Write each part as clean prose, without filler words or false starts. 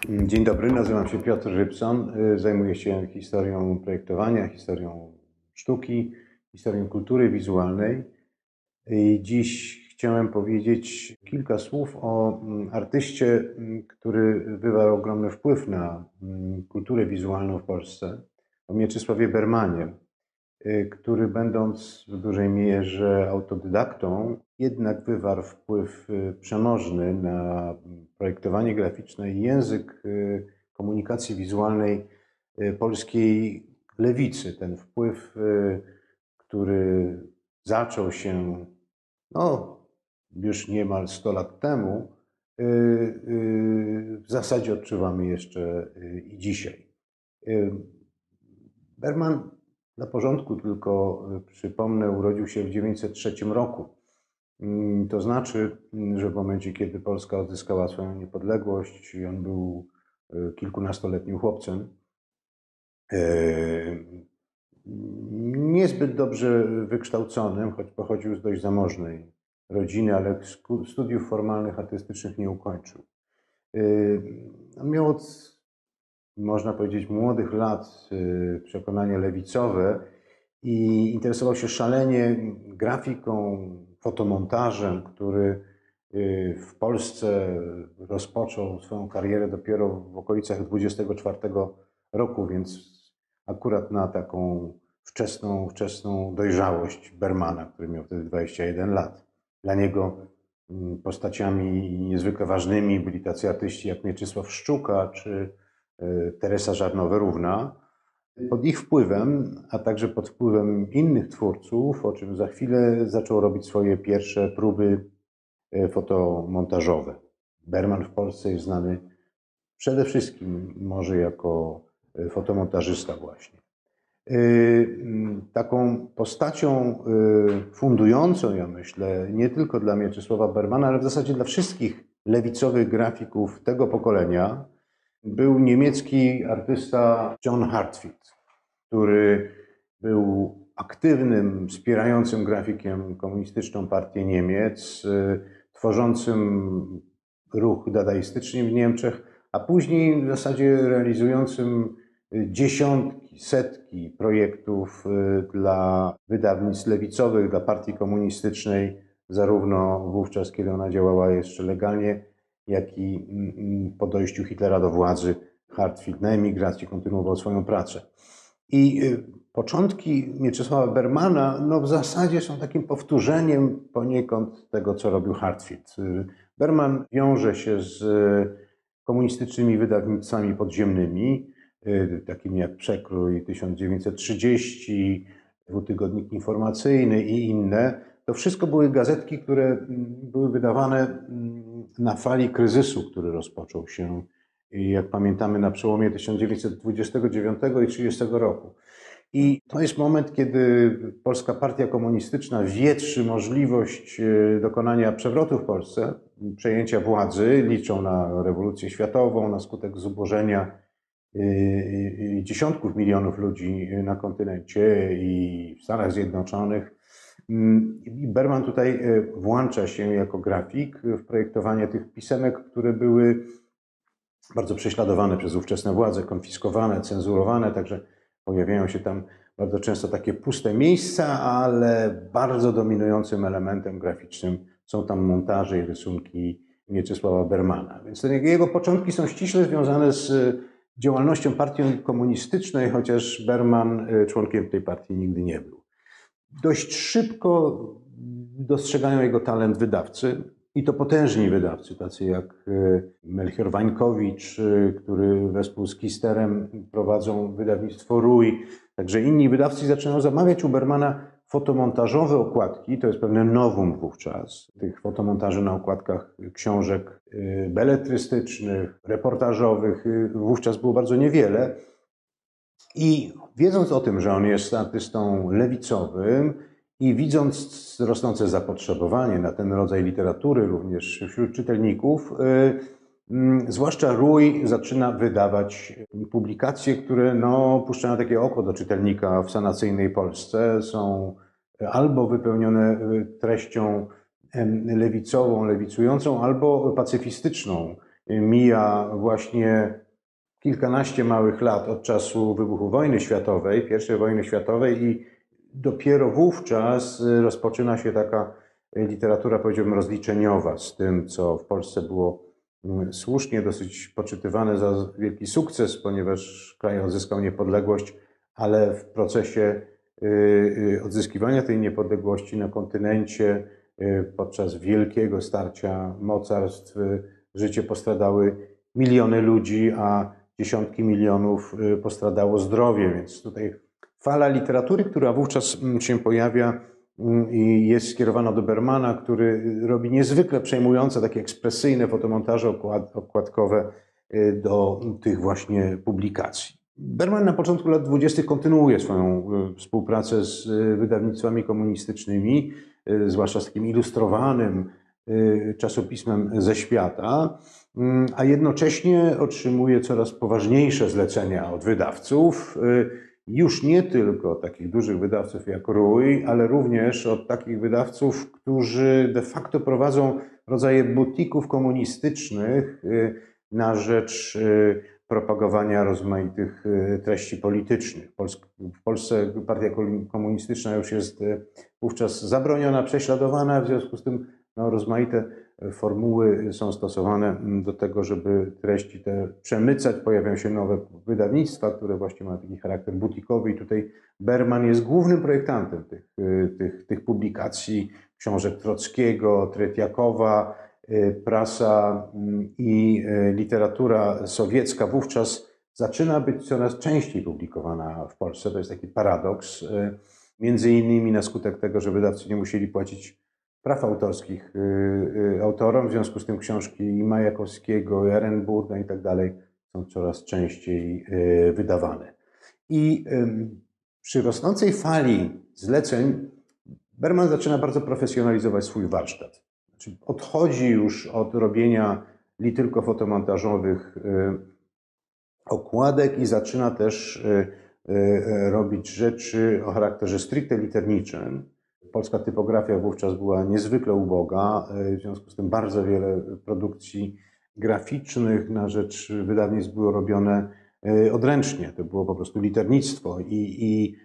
Dzień dobry, nazywam się Piotr Rybson. Zajmuję się historią projektowania, historią sztuki, historią kultury wizualnej. I dziś chciałem powiedzieć kilka słów o artyście, który wywarł ogromny wpływ na kulturę wizualną w Polsce, o Mieczysławie Bermanie, który będąc w dużej mierze autodydaktą, jednak wywarł wpływ przemożny na projektowanie graficzne i język komunikacji wizualnej polskiej lewicy. Ten wpływ, który zaczął się już niemal 100 lat temu, w zasadzie odczuwamy jeszcze i dzisiaj. Berman, dla porządku tylko przypomnę, urodził się w 1903 roku. To znaczy, że w momencie, kiedy Polska odzyskała swoją niepodległość, on był kilkunastoletnim chłopcem. Niezbyt dobrze wykształconym, choć pochodził z dość zamożnej rodziny, ale studiów formalnych, artystycznych nie ukończył. On miał od, można powiedzieć, młodych lat przekonanie lewicowe i interesował się szalenie grafiką, fotomontażem, który w Polsce rozpoczął swoją karierę dopiero w okolicach 24 roku, więc akurat na taką wczesną dojrzałość Bermana, który miał wtedy 21 lat. Dla niego postaciami niezwykle ważnymi byli tacy artyści jak Mieczysław Szczuka czy Teresa Żarnowa-Równa. Pod ich wpływem, a także pod wpływem innych twórców, o czym za chwilę, zaczął robić swoje pierwsze próby fotomontażowe. Berman w Polsce jest znany przede wszystkim może jako fotomontażysta właśnie. Taką postacią fundującą, ja myślę, nie tylko dla Mieczysława Bermana, ale w zasadzie dla wszystkich lewicowych grafików tego pokolenia, był niemiecki artysta John Heartfield, który był aktywnym, wspierającym grafikiem komunistyczną partię Niemiec, tworzącym ruch dadaistyczny w Niemczech, a później w zasadzie realizującym dziesiątki, setki projektów dla wydawnictw lewicowych, dla partii komunistycznej, zarówno wówczas, kiedy ona działała jeszcze legalnie, jak i po dojściu Hitlera do władzy. Heartfield na emigracji kontynuował swoją pracę. I początki Mieczysława Bermana w zasadzie są takim powtórzeniem poniekąd tego, co robił Heartfield. Berman wiąże się z komunistycznymi wydawnictwami podziemnymi, takimi jak Przekrój 1930, Dwutygodnik Informacyjny i inne. To wszystko były gazetki, które były wydawane na fali kryzysu, który rozpoczął się, jak pamiętamy, na przełomie 1929 i 1930 roku. I to jest moment, kiedy Polska Partia Komunistyczna wietrzy możliwość dokonania przewrotu w Polsce, przejęcia władzy, liczą na rewolucję światową, na skutek zubożenia dziesiątków milionów ludzi na kontynencie i w Stanach Zjednoczonych. I Berman tutaj włącza się jako grafik w projektowanie tych pisemek, które były bardzo prześladowane przez ówczesne władze, konfiskowane, cenzurowane, także pojawiają się tam bardzo często takie puste miejsca, ale bardzo dominującym elementem graficznym są tam montaże i rysunki Mieczysława Bermana. Więc jego początki są ściśle związane z działalnością partii komunistycznej, chociaż Berman członkiem tej partii nigdy nie był. Dość szybko dostrzegają jego talent wydawcy, i to potężni wydawcy, tacy jak Melchior Wańkowicz, który wespół z Kisterem prowadzą wydawnictwo Rój. Także inni wydawcy zaczynają zamawiać u Bermana fotomontażowe okładki. To jest pewne novum wówczas. Tych fotomontaży na okładkach książek beletrystycznych, reportażowych wówczas było bardzo niewiele. I wiedząc o tym, że on jest artystą lewicowym i widząc rosnące zapotrzebowanie na ten rodzaj literatury również wśród czytelników, zwłaszcza Rój zaczyna wydawać publikacje, które puszczają takie oko do czytelnika w sanacyjnej Polsce. Są albo wypełnione treścią lewicową, lewicującą, albo pacyfistyczną. Mija właśnie kilkanaście małych lat od czasu wybuchu wojny światowej, I wojny światowej, i dopiero wówczas rozpoczyna się taka literatura, powiedziałbym, rozliczeniowa z tym, co w Polsce było słusznie dosyć poczytywane za wielki sukces, ponieważ kraj odzyskał niepodległość, ale w procesie odzyskiwania tej niepodległości na kontynencie podczas wielkiego starcia mocarstw życie postradały miliony ludzi, a dziesiątki milionów postradało zdrowie, więc tutaj fala literatury, która wówczas się pojawia i jest skierowana do Bermana, który robi niezwykle przejmujące, takie ekspresyjne fotomontaże okładkowe do tych właśnie publikacji. Berman na początku lat 20. kontynuuje swoją współpracę z wydawnictwami komunistycznymi, zwłaszcza z takim ilustrowanym czasopismem Ze Świata, a jednocześnie otrzymuje coraz poważniejsze zlecenia od wydawców, już nie tylko takich dużych wydawców jak Rój, ale również od takich wydawców, którzy de facto prowadzą rodzaje butików komunistycznych na rzecz propagowania rozmaitych treści politycznych. W Polsce partia komunistyczna już jest wówczas zabroniona, prześladowana, w związku z tym rozmaite formuły są stosowane do tego, żeby treści te przemycać. Pojawiają się nowe wydawnictwa, które właśnie mają taki charakter butikowy i tutaj Berman jest głównym projektantem tych publikacji, książek Trockiego, Tretiakowa. Prasa i literatura sowiecka wówczas zaczyna być coraz częściej publikowana w Polsce. To jest taki paradoks, między innymi na skutek tego, że wydawcy nie musieli płacić praw autorskich autorom, w związku z tym książki i Majakowskiego, i Ehrenburga i tak dalej są coraz częściej wydawane. I przy rosnącej fali zleceń Berman zaczyna bardzo profesjonalizować swój warsztat. Znaczy odchodzi już od robienia li tylko fotomontażowych okładek i zaczyna też robić rzeczy o charakterze stricte literniczym. Polska typografia wówczas była niezwykle uboga, w związku z tym bardzo wiele produkcji graficznych na rzecz wydawnictw było robione odręcznie. To było po prostu liternictwo i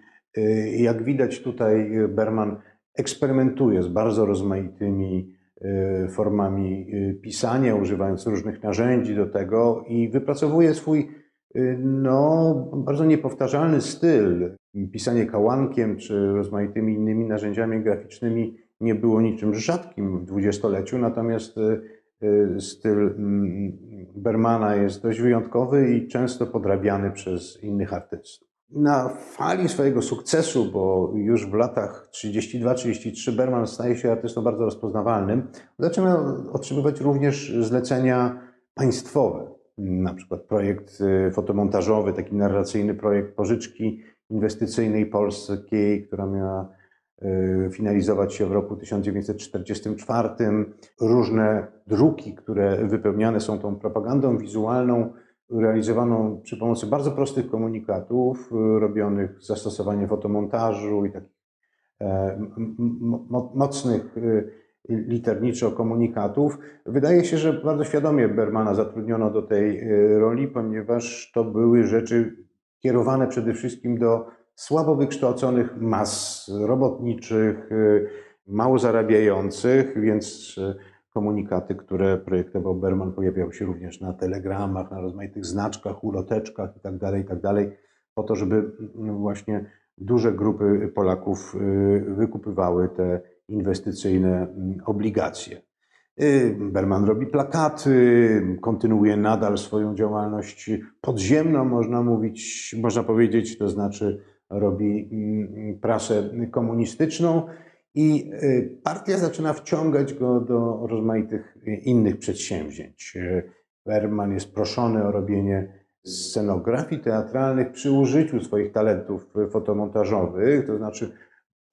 jak widać tutaj Berman eksperymentuje z bardzo rozmaitymi formami pisania, używając różnych narzędzi do tego i wypracowuje swój bardzo niepowtarzalny styl. Pisanie kałankiem czy rozmaitymi innymi narzędziami graficznymi nie było niczym rzadkim w dwudziestoleciu, natomiast styl Bermana jest dość wyjątkowy i często podrabiany przez innych artystów. Na fali swojego sukcesu, bo już w latach 32-33 Berman staje się artystą bardzo rozpoznawalnym, zaczyna otrzymywać również zlecenia państwowe. Na przykład projekt fotomontażowy, taki narracyjny projekt pożyczki inwestycyjnej polskiej, która miała finalizować się w roku 1944. Różne druki, które wypełniane są tą propagandą wizualną, realizowaną przy pomocy bardzo prostych komunikatów, robionych z zastosowaniem fotomontażu i takich mocnych literniczo komunikatów. Wydaje się, że bardzo świadomie Bermana zatrudniono do tej roli, ponieważ to były rzeczy kierowane przede wszystkim do słabo wykształconych mas robotniczych, mało zarabiających, więc komunikaty, które projektował Berman, pojawiały się również na telegramach, na rozmaitych znaczkach, uloteczkach itd., po to, żeby właśnie duże grupy Polaków wykupywały te inwestycyjne obligacje. Berman robi plakaty, kontynuuje nadal swoją działalność podziemną, można powiedzieć, to znaczy robi prasę komunistyczną i partia zaczyna wciągać go do rozmaitych innych przedsięwzięć. Berman jest proszony o robienie scenografii teatralnych przy użyciu swoich talentów fotomontażowych, to znaczy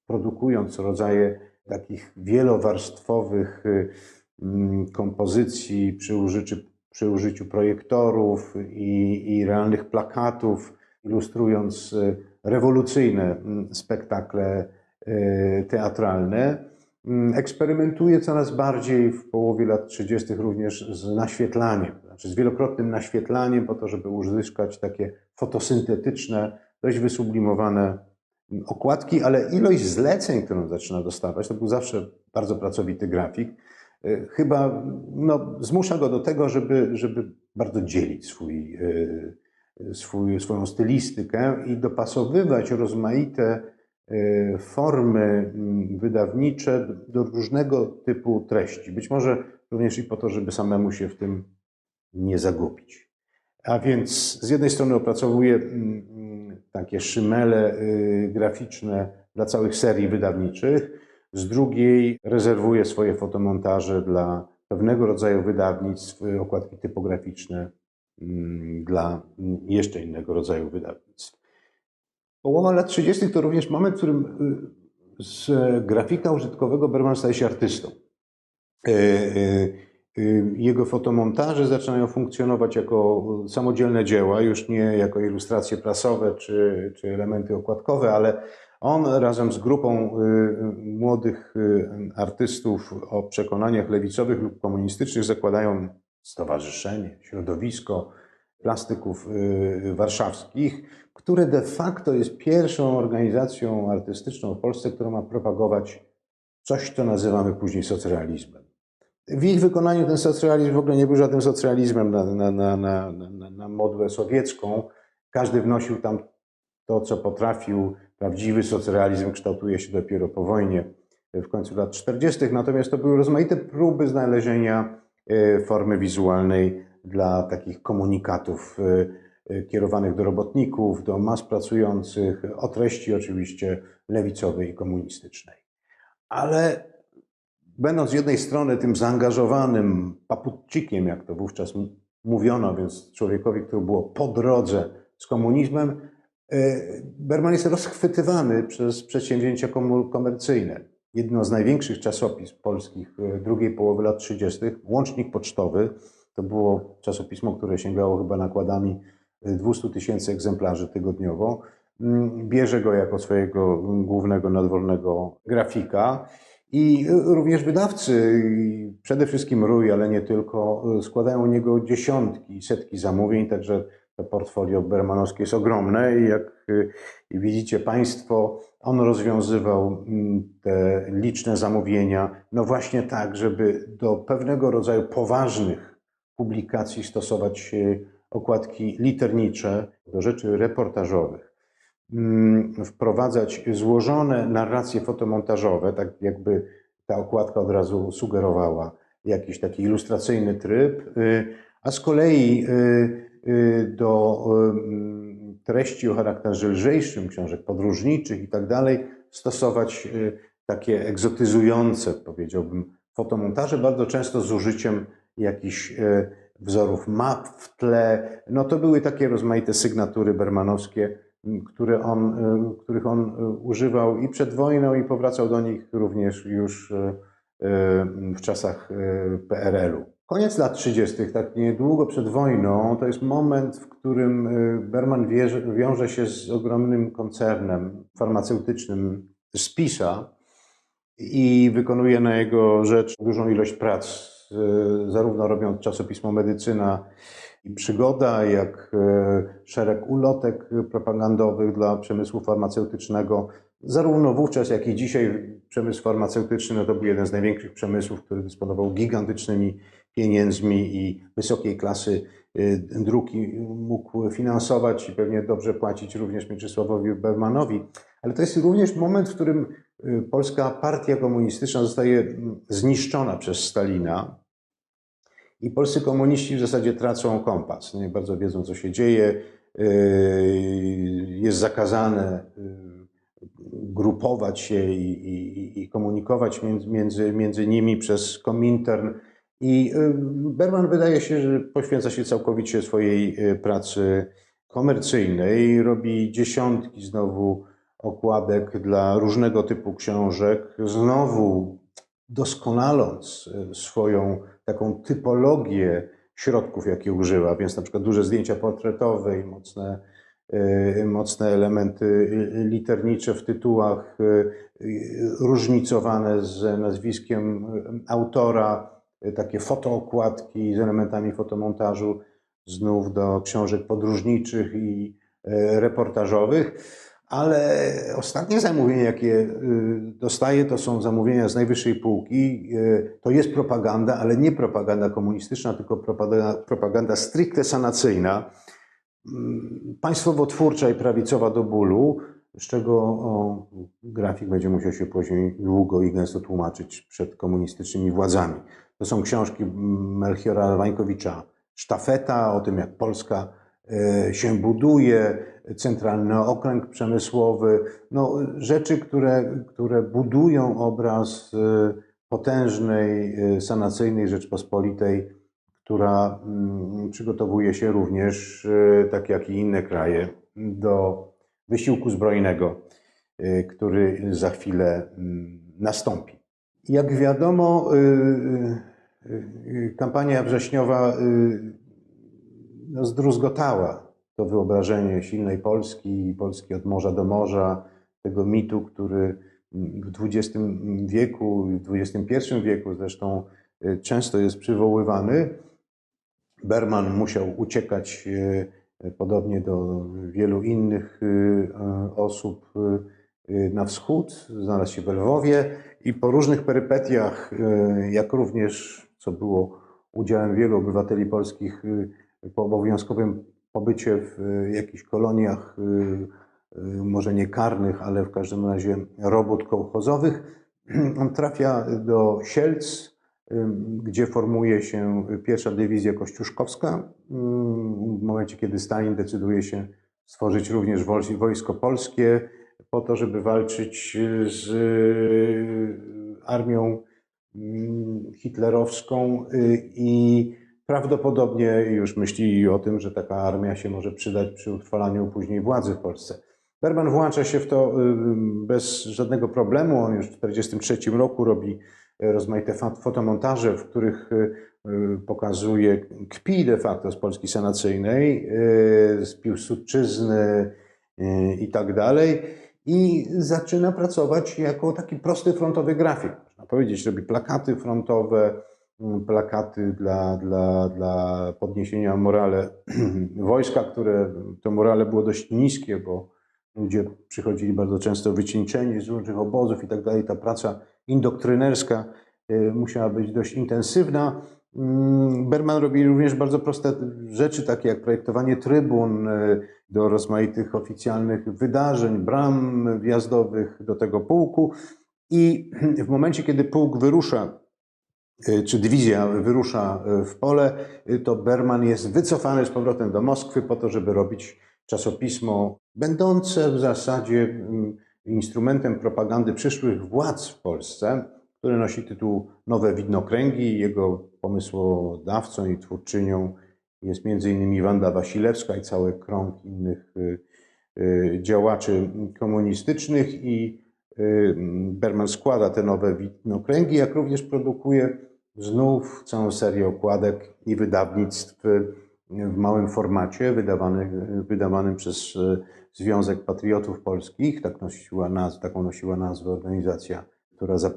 produkując rodzaje takich wielowarstwowych kompozycji przy użyciu projektorów i realnych plakatów, ilustrując rewolucyjne spektakle teatralne. Eksperymentuje coraz bardziej w połowie lat 30. również z naświetlaniem, znaczy z wielokrotnym naświetlaniem po to, żeby uzyskać takie fotosyntetyczne, dość wysublimowane okładki, ale ilość zleceń, którą zaczyna dostawać, to był zawsze bardzo pracowity grafik, chyba zmusza go do tego, żeby bardzo dzielić swoją stylistykę i dopasowywać rozmaite formy wydawnicze do różnego typu treści. Być może również i po to, żeby samemu się w tym nie zagubić. A więc z jednej strony opracowuje takie szymele graficzne dla całych serii wydawniczych, z drugiej rezerwuje swoje fotomontaże dla pewnego rodzaju wydawnictw, okładki typograficzne dla jeszcze innego rodzaju wydawnictw. Połowa lat 30. to również moment, w którym z grafika użytkowego Bergman staje się artystą. Jego fotomontaże zaczynają funkcjonować jako samodzielne dzieła, już nie jako ilustracje prasowe czy elementy okładkowe, ale on razem z grupą młodych artystów o przekonaniach lewicowych lub komunistycznych zakładają stowarzyszenie, środowisko plastyków warszawskich, które de facto jest pierwszą organizacją artystyczną w Polsce, która ma propagować coś, co nazywamy później socrealizmem. W ich wykonaniu ten socrealizm w ogóle nie był żadnym socrealizmem na modłę sowiecką. Każdy wnosił tam to, co potrafił. Prawdziwy socrealizm kształtuje się dopiero po wojnie, w końcu lat 40. Natomiast to były rozmaite próby znalezienia formy wizualnej dla takich komunikatów kierowanych do robotników, do mas pracujących, o treści oczywiście lewicowej i komunistycznej. Ale będąc z jednej strony tym zaangażowanym paputczykiem, jak to wówczas mówiono, więc człowiekowi, który było po drodze z komunizmem, Bergman jest rozchwytywany przez przedsięwzięcia komercyjne. Jedno z największych czasopism polskich drugiej połowy lat 30., Łącznik Pocztowy, to było czasopismo, które sięgało chyba nakładami 200 000 egzemplarzy tygodniowo, bierze go jako swojego głównego nadwornego grafika. I również wydawcy, przede wszystkim Rój, ale nie tylko, składają u niego dziesiątki, setki zamówień, także to portfolio bermanowskie jest ogromne i jak widzicie Państwo, on rozwiązywał te liczne zamówienia, no właśnie tak, żeby do pewnego rodzaju poważnych publikacji stosować okładki liternicze, do rzeczy reportażowych. Wprowadzać złożone narracje fotomontażowe, tak jakby ta okładka od razu sugerowała jakiś taki ilustracyjny tryb, a z kolei do treści o charakterze lżejszym, książek podróżniczych i tak dalej, stosować takie egzotyzujące, powiedziałbym, fotomontaże, bardzo często z użyciem jakichś wzorów map w tle. No to były takie rozmaite sygnatury bermanowskie, których on używał i przed wojną, i powracał do nich również już w czasach PRL-u. Koniec lat 30., tak niedługo przed wojną, to jest moment, w którym Bergman wiąże się z ogromnym koncernem farmaceutycznym Spisa i wykonuje na jego rzecz dużą ilość prac, zarówno robiąc czasopismo Medycyna i Przygoda, jak szereg ulotek propagandowych dla przemysłu farmaceutycznego. Zarówno wówczas, jak i dzisiaj przemysł farmaceutyczny no to był jeden z największych przemysłów, który dysponował gigantycznymi pieniędzmi i wysokiej klasy druki mógł finansować i pewnie dobrze płacić również Mieczysławowi Bergmanowi. Ale to jest również moment, w którym polska partia komunistyczna zostaje zniszczona przez Stalina i polscy komuniści w zasadzie tracą kompas. Nie bardzo wiedzą, co się dzieje. Jest zakazane grupować się i komunikować między nimi przez Komintern. I Bergman wydaje się, że poświęca się całkowicie swojej pracy komercyjnej. Robi dziesiątki znowu okładek dla różnego typu książek, znowu doskonaląc swoją taką typologię środków, jakie używa, więc na przykład duże zdjęcia portretowe i mocne mocne elementy liternicze w tytułach, różnicowane z nazwiskiem autora, takie fotookładki z elementami fotomontażu, znów do książek podróżniczych i reportażowych. Ale ostatnie zamówienia, jakie dostaję, to są zamówienia z najwyższej półki. To jest propaganda, ale nie propaganda komunistyczna, tylko propaganda stricte sanacyjna, państwowo-twórcza i prawicowa do bólu, z czego grafik będzie musiał się później długo i gęsto tłumaczyć przed komunistycznymi władzami. To są książki Melchiora Wańkowicza, Sztafeta, o tym jak Polska się buduje, Centralny Okręg Przemysłowy, no, rzeczy, które budują obraz potężnej, sanacyjnej Rzeczpospolitej, która przygotowuje się również, tak jak i inne kraje, do wysiłku zbrojnego, który za chwilę nastąpi. Jak wiadomo, kampania wrześniowa zdruzgotała to wyobrażenie silnej Polski, Polski od morza do morza, tego mitu, który w XX wieku, w XXI wieku zresztą często jest przywoływany. Berman musiał uciekać, podobnie do wielu innych osób, na wschód, znalazł się w Lwowie i po różnych perypetiach, jak również, co było udziałem wielu obywateli polskich, po obowiązkowym pobycie w jakichś koloniach, może nie karnych, ale w każdym razie robót kołchozowych, on trafia do Sielc, gdzie formuje się pierwsza dywizja kościuszkowska. W momencie, kiedy Stalin decyduje się stworzyć również wojsko polskie po to, żeby walczyć z armią hitlerowską i prawdopodobnie już myśli o tym, że taka armia się może przydać przy utrwalaniu później władzy w Polsce. Berman włącza się w to bez żadnego problemu. On już w 1943 roku robi rozmaite fotomontaże, w których pokazuje, kpi de facto z Polski sanacyjnej, z Piłsudczyzny i tak dalej. I zaczyna pracować jako taki prosty frontowy grafik. Można powiedzieć, robi plakaty frontowe, plakaty dla podniesienia morale wojska, które to morale było dość niskie, bo ludzie przychodzili bardzo często wycieńczeni z różnych obozów i tak dalej. Ta praca indoktrynerska musiała być dość intensywna. Berman robi również bardzo proste rzeczy, takie jak projektowanie trybun do rozmaitych oficjalnych wydarzeń, bram wjazdowych do tego pułku. I w momencie, kiedy pułk wyrusza, czy dywizja wyrusza w pole, to Berman jest wycofany z powrotem do Moskwy po to, żeby robić czasopismo będące w zasadzie instrumentem propagandy przyszłych władz w Polsce, które nosi tytuł Nowe Widnokręgi. Jego pomysłodawcą i twórczynią jest m.in. Wanda Wasilewska i cały krąg innych działaczy komunistycznych. I Berman składa te nowe widnokręgi, jak również produkuje znów całą serię okładek i wydawnictw w małym formacie, wydawanym przez Związek Patriotów Polskich. Taką nosiła nazwę organizacja, która za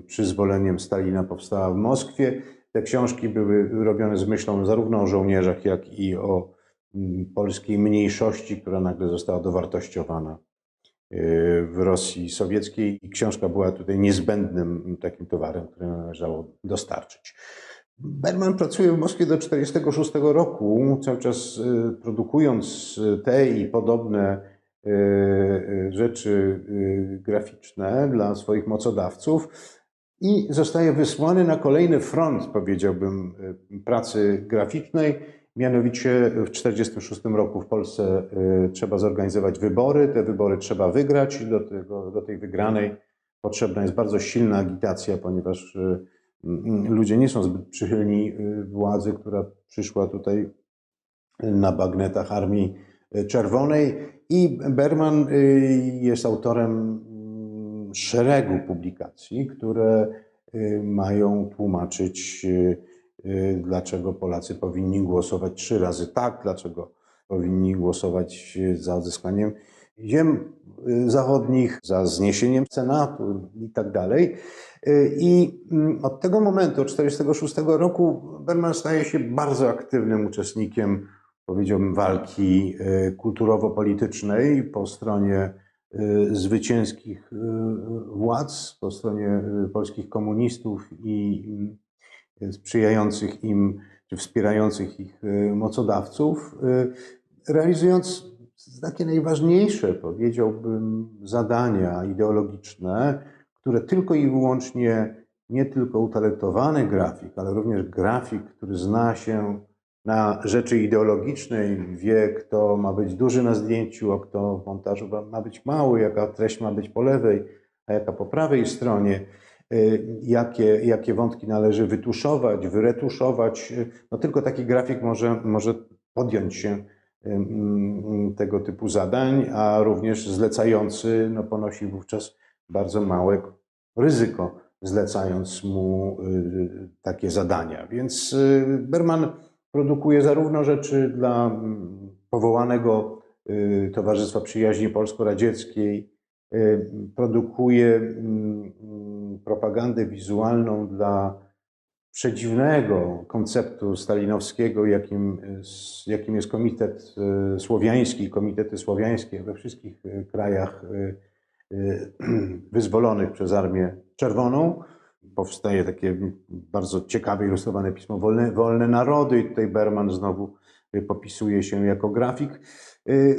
przyzwoleniem Stalina powstała w Moskwie. Te książki były robione z myślą zarówno o żołnierzach, jak i o polskiej mniejszości, która nagle została dowartościowana w Rosji Sowieckiej. Książka była tutaj niezbędnym takim towarem, który należało dostarczyć. Berman pracuje w Moskwie do 1946 roku, cały czas produkując te i podobne rzeczy graficzne dla swoich mocodawców i zostaje wysłany na kolejny front, powiedziałbym, pracy graficznej. Mianowicie w 1946 roku w Polsce trzeba zorganizować wybory. Te wybory trzeba wygrać. Do tej wygranej potrzebna jest bardzo silna agitacja, ponieważ ludzie nie są zbyt przychylni władzy, która przyszła tutaj na bagnetach Armii Czerwonej. I Berman jest autorem szeregu publikacji, które mają tłumaczyć, dlaczego Polacy powinni głosować 3 razy tak, dlaczego powinni głosować za odzyskaniem ziem zachodnich, za zniesieniem Senatu i tak dalej. I od tego momentu, od 1946 roku, Berman staje się bardzo aktywnym uczestnikiem, powiedziałbym, walki kulturowo-politycznej po stronie zwycięskich władz, po stronie polskich komunistów i sprzyjających im, czy wspierających ich mocodawców, realizując takie najważniejsze, powiedziałbym, zadania ideologiczne, które tylko i wyłącznie nie tylko utalentowany grafik, ale również grafik, który zna się na rzeczy ideologicznej, wie, kto ma być duży na zdjęciu, a kto w montażu ma być mały, jaka treść ma być po lewej, a jaka po prawej stronie, jakie wątki należy wytuszować, wyretuszować. No tylko taki grafik może podjąć się tego typu zadań, a również zlecający ponosi wówczas bardzo małe ryzyko, zlecając mu takie zadania. Więc Berman produkuje zarówno rzeczy dla powołanego Towarzystwa Przyjaźni Polsko-Radzieckiej, produkuje propagandę wizualną dla przedziwnego konceptu stalinowskiego, jakim jest Komitet Słowiański, komitety słowiańskie we wszystkich krajach wyzwolonych przez Armię Czerwoną. Powstaje takie bardzo ciekawe ilustrowane pismo Wolne Narody i tutaj Berman znowu popisuje się jako grafik.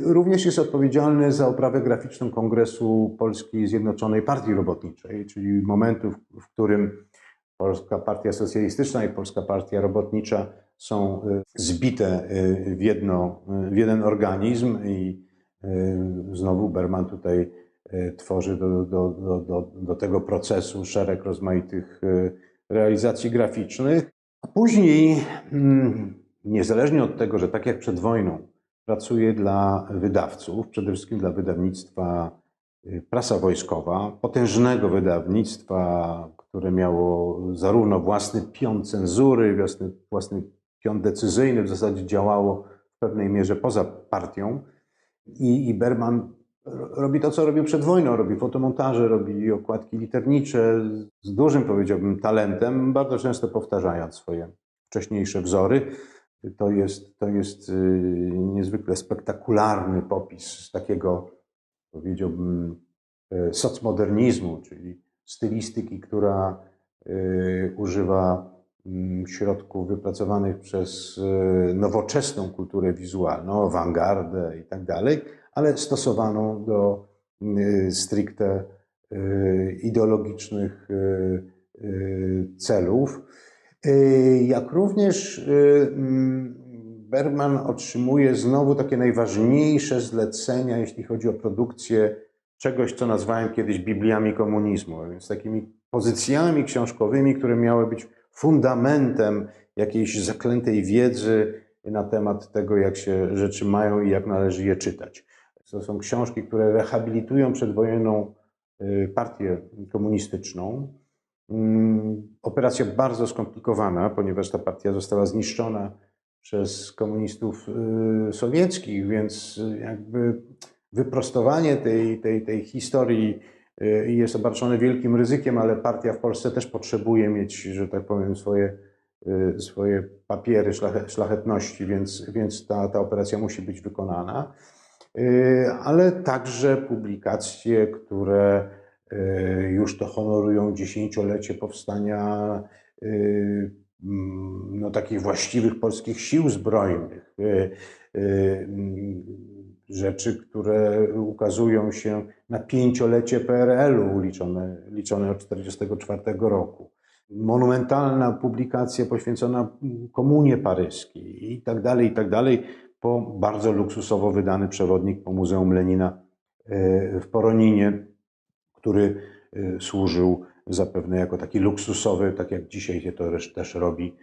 Również jest odpowiedzialny za oprawę graficzną Kongresu Polskiej Zjednoczonej Partii Robotniczej, czyli momentu, w którym Polska Partia Socjalistyczna i Polska Partia Robotnicza są zbite w jeden organizm i znowu Berman tutaj tworzy do tego procesu szereg rozmaitych realizacji graficznych. A później, niezależnie od tego, że tak jak przed wojną, pracuje dla wydawców, przede wszystkim dla wydawnictwa Prasa Wojskowa, potężnego wydawnictwa, które miało zarówno własny pion cenzury, własny pion decyzyjny, w zasadzie działało w pewnej mierze poza partią. I Berman robi to, co robił przed wojną, robi fotomontaże, robi okładki liternicze z dużym, powiedziałbym, talentem, bardzo często powtarzając swoje wcześniejsze wzory. To jest niezwykle spektakularny popis takiego, powiedziałbym, socmodernizmu, czyli stylistyki, która używa środków wypracowanych przez nowoczesną kulturę wizualną, awangardę i tak dalej, ale stosowaną do stricte ideologicznych celów. Jak również Berman otrzymuje znowu takie najważniejsze zlecenia, jeśli chodzi o produkcję czegoś, co nazwałem kiedyś Bibliami komunizmu, a więc takimi pozycjami książkowymi, które miały być fundamentem jakiejś zaklętej wiedzy na temat tego, jak się rzeczy mają i jak należy je czytać. To są książki, które rehabilitują przedwojenną partię komunistyczną. Operacja bardzo skomplikowana, ponieważ ta partia została zniszczona przez komunistów sowieckich, więc jakby wyprostowanie tej historii jest obarczone wielkim ryzykiem, ale partia w Polsce też potrzebuje mieć, że tak powiem, swoje papiery szlachetności, więc ta operacja musi być wykonana. Ale także publikacje, które już to honorują dziesięciolecie powstania takich właściwych polskich sił zbrojnych. Rzeczy, które ukazują się na pięciolecie PRL-u liczone od 1944 roku. Monumentalna publikacja poświęcona Komunie Paryskiej i tak dalej, po bardzo luksusowo wydany przewodnik po Muzeum Lenina w Poroninie, który służył zapewne jako taki luksusowy, tak jak dzisiaj się to też robi,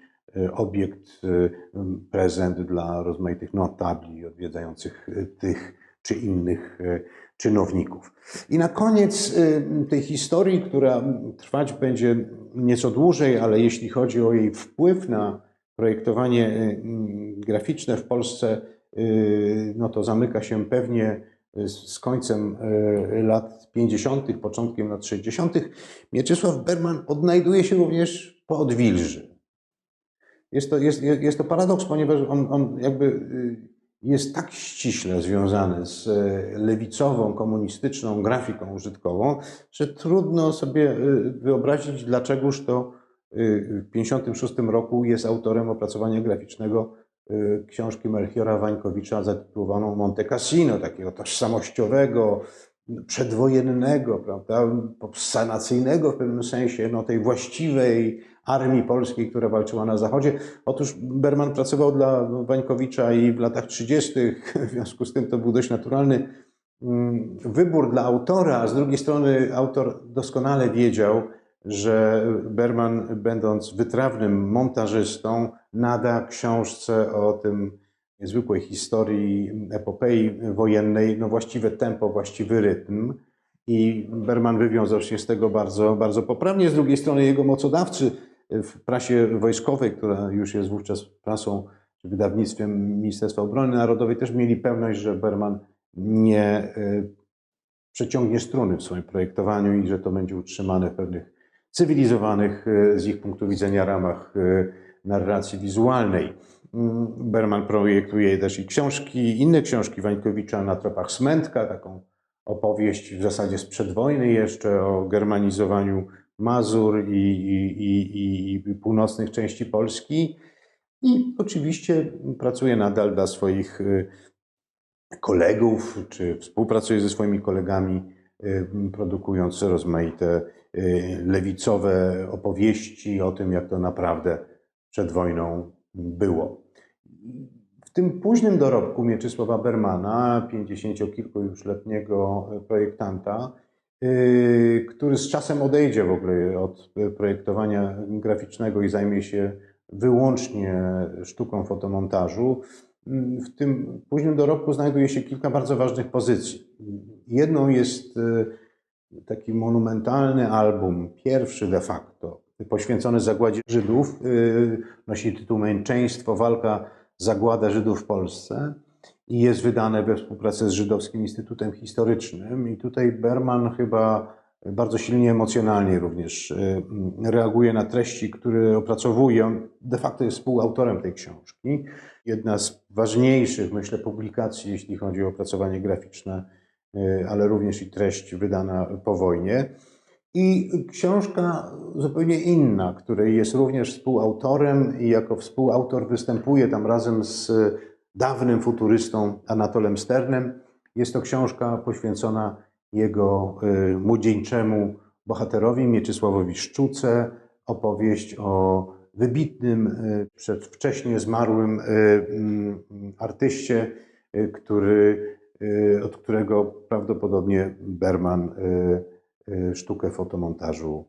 obiekt, prezent dla rozmaitych notabli odwiedzających tych czy innych czynowników. I na koniec tej historii, która trwać będzie nieco dłużej, ale jeśli chodzi o jej wpływ na projektowanie graficzne w Polsce, no to zamyka się pewnie z końcem lat 50., początkiem lat 60., Mieczysław Berman odnajduje się również po odwilży. Jest to paradoks, ponieważ on jakby jest tak ściśle związany z lewicową, komunistyczną grafiką użytkową, że trudno sobie wyobrazić, dlaczegoż to w 1956 roku jest autorem opracowania graficznego książki Melchiora Wańkowicza zatytułowaną Monte Cassino, takiego tożsamościowego, przedwojennego, prawda, sanacyjnego w pewnym sensie, no, tej właściwej armii polskiej, która walczyła na Zachodzie. Otóż Berman pracował dla Wańkowicza i w latach 30., w związku z tym to był dość naturalny wybór dla autora, a z drugiej strony autor doskonale wiedział, że Berman, będąc wytrawnym montażystą, nada książce o tym niezwykłej historii epopei wojennej, no właściwe tempo, właściwy rytm. I Berman wywiązał się z tego bardzo, bardzo poprawnie. Z drugiej strony jego mocodawcy w prasie wojskowej, która już jest wówczas prasą czy wydawnictwem Ministerstwa Obrony Narodowej, też mieli pewność, że Berman nie przeciągnie struny w swoim projektowaniu i że to będzie utrzymane w pewnych cywilizowanych z ich punktu widzenia ramach narracji wizualnej. Berman projektuje też i książki, inne książki Wańkowicza Na tropach Smętka, taką opowieść w zasadzie sprzed wojny jeszcze o germanizowaniu Mazur i północnych części Polski. I oczywiście pracuje nadal dla swoich kolegów, czy współpracuje ze swoimi kolegami, produkując rozmaite lewicowe opowieści o tym, jak to naprawdę przed wojną było. W tym późnym dorobku Mieczysława Bermana, 50-kilku już letniego projektanta, który z czasem odejdzie w ogóle od projektowania graficznego i zajmie się wyłącznie sztuką fotomontażu, w tym późnym dorobku znajduje się kilka bardzo ważnych pozycji. Jedną jest taki monumentalny album, pierwszy de facto, poświęcony zagładzie Żydów, nosi tytuł Męczeństwo, walka, zagłada Żydów w Polsce i jest wydane we współpracy z Żydowskim Instytutem Historycznym. I tutaj Berman chyba bardzo silnie emocjonalnie również reaguje na treści, które opracowuje. On de facto jest współautorem tej książki. Jedna z ważniejszych, myślę, publikacji, jeśli chodzi o opracowanie graficzne, ale również i treść wydana po wojnie. I książka zupełnie inna, której jest również współautorem i jako współautor występuje tam razem z dawnym futurystą Anatolem Sternem. Jest to książka poświęcona jego młodzieńczemu bohaterowi Mieczysławowi Szczuce, opowieść o wybitnym, przedwcześnie zmarłym artyście, od którego prawdopodobnie Berman sztukę fotomontażu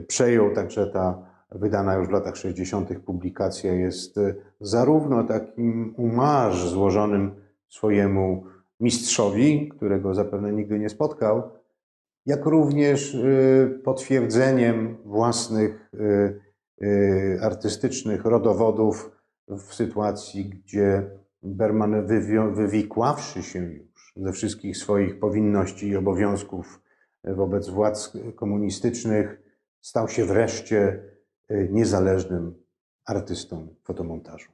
przejął. Także ta wydana już w latach 60. publikacja jest zarówno takim hommage złożonym swojemu mistrzowi, którego zapewne nigdy nie spotkał, jak również potwierdzeniem własnych artystycznych rodowodów w sytuacji, gdzie Berman, wywikławszy się już ze wszystkich swoich powinności i obowiązków wobec władz komunistycznych, stał się wreszcie niezależnym artystą fotomontażu.